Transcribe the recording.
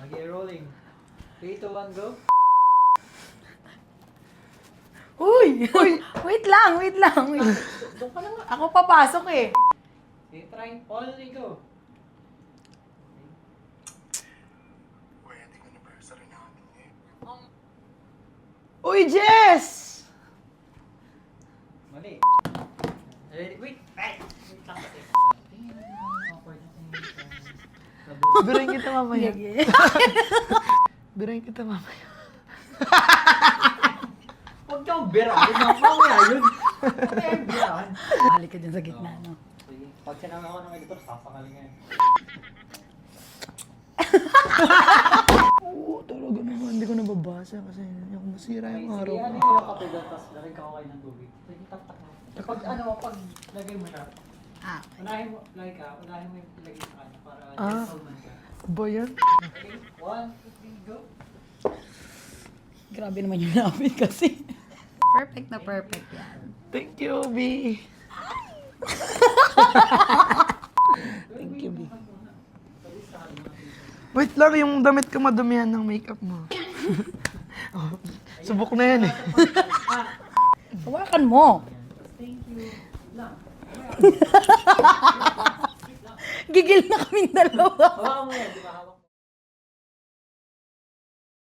Okay, rolling. 3, 2, 1, go. Uy! Wait lang. Doon ka na nga. Ako papasok eh. Okay, try. All in, go. Wedding anniversary namin eh. Uy, Jess! Mali. Ready? Wait! Wait lang kasi. Awkward na tingin. Biruin kita mamaya. Biruin kita mamaya. Huwag kang birahan. Mamaya yun. Mamaya yung birahan. Halik ka dyan sa gitna, no? Sige. Pag sinama ako ng editor, sasakalin nga yun. Oo, talaga naman. Hindi ko nababasa kasi yung masira yung araw Sige, ano ko. yung kape doon, tapos lagay ka kayo ng tubig. Sige, tak-tak mo. Pag ano, pag lagay mo siya, Ah, unahin mo, lagay ka, unahin mo yung ilagay sa kanya para gentleman ka. ba yan? Okay, 1, 2, 3, go. Grabe naman yung lapit kasi. Perfect na perfect yan. Thank you, B. Thank you, B. Wait lang, yung damit ko madumihan ng makeup mo. Oh, subok na yan eh. Hawakan mo. Thank you. Lang. Gigil na kaming dalawa. Hawakan mo yan, di ba? Hawak